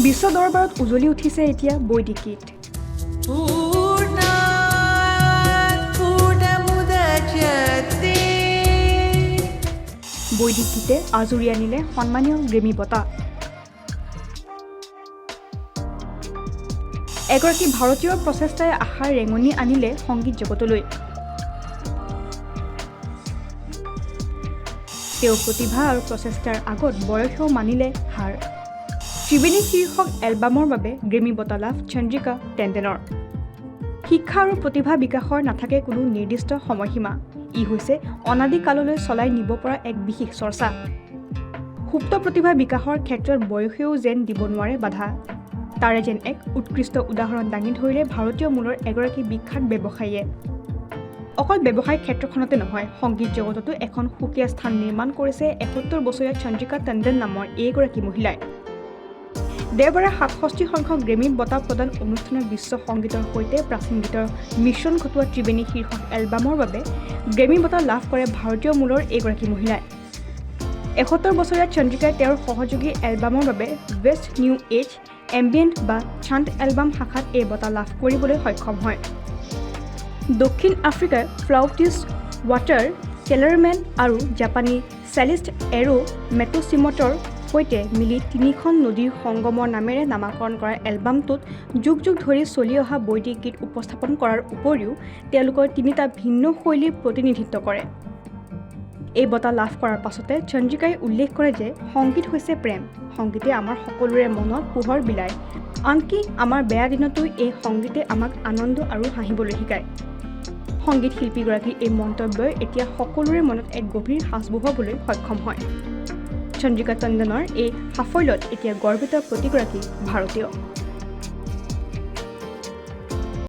বিশ্ব দৰবাৰত উজলি উঠিছে এতিয়া বৈদিক গীত। বৈদিক গীতে আজৰি আনিলে সন্মানীয় গ্ৰেমী বঁটা। এগৰাকী ভাৰতীয় প্ৰচেষ্টাই আশাৰ ৰেঙনি আনিলে সংগীত জগতলৈ। তেওঁ প্ৰতিভা আৰু প্ৰচেষ্টাৰ আগত বয়সেও মানিলে হাৰ। ত্ৰিবেণী শীৰ্ষক এলবামৰ বাবে গ্ৰেমী বঁটা লাভ চন্দ্ৰিকা টেণ্ডনৰ। শিক্ষা আৰু প্ৰতিভা বিকাশৰ নাথাকে কোনো নিৰ্দিষ্ট সময়সীমা। ই হৈছে অনাদিকাললৈ চলাই নিব পৰা এক বিশেষ চৰ্চা। সুপ্ত প্ৰতিভা বিকাশৰ ক্ষেত্ৰত বয়সেও যেন দিব নোৱাৰে বাধা। তাৰে যেন এক উৎকৃষ্ট উদাহৰণ দাঙি ধৰিলে ভাৰতীয় মূলৰ এগৰাকী বিখ্যাত ব্যৱসায়ীয়ে। অকল ব্যৱসায়িক ক্ষেত্ৰখনতে নহয়, সংগীত জগততো এখন সুকীয়া স্থান নিৰ্মাণ কৰিছে ৭১ বছৰীয়া চন্দ্ৰিকা টেণ্ডন নামৰ এইগৰাকী মহিলাই। দেওবাৰে ৬৭ সংখ্যক গ্ৰেমী বঁটা প্ৰদান অনুষ্ঠানত বিশ্ব সংগীতৰ সৈতে প্ৰাচীন গীতৰ মিশ্ৰণ ঘটোৱা ত্ৰিবেণী শীৰ্ষক এলবামৰ বাবে গ্ৰেমী বঁটা লাভ কৰে ভাৰতীয় মূলৰ এইগৰাকী মহিলাই। ৭১ বছৰীয়া চন্দ্ৰিকাই তেওঁৰ সহযোগী এলবামৰ বাবে বেষ্ট নিউ এজ এম্বিয়েণ্ট বা চাণ্ট এলবাম শাখাত এই বঁটা লাভ কৰিবলৈ সক্ষম হয়। দক্ষিণ আফ্ৰিকাৰ ফ্লাউটিষ্ট ৱাটাৰ কেলাৰমেন আৰু জাপানী চেলিষ্ট এৰো মেটোচিমটৰ সৈতে মিলি ৩খন নদীৰ সংগমৰ নামেৰে নামাকৰণ কৰা এলবামটোত যুগ যুগ ধৰি চলি অহা বৈদিক গীত উপস্থাপন কৰাৰ উপৰিও তেওঁলোকৰ ৩টা ভিন্ন শৈলীৰ প্ৰতিনিধিত্ব কৰে। এই বঁটা লাভ কৰাৰ পাছতে চন্দ্ৰিকাই উল্লেখ কৰে যে সংগীত হৈছে প্ৰেম। সংগীতে আমাৰ সকলোৰে মনত পোহৰ বিলায়। আনকি আমাৰ বেয়া দিনতো এই সংগীতে আমাক আনন্দ আৰু হাঁহিবলৈ শিকায়। সংগীত শিল্পীগৰাকীৰ এই মন্তব্যই এতিয়া সকলোৰে মনত এক গভীৰ সাঁচ বহুৱাবলৈ সক্ষম হয়। চন্দ্ৰিকা টেণ্ডনৰ এই সাফল্যত এতিয়া গৰ্বিত প্ৰতিগৰাকী ভাৰতীয়।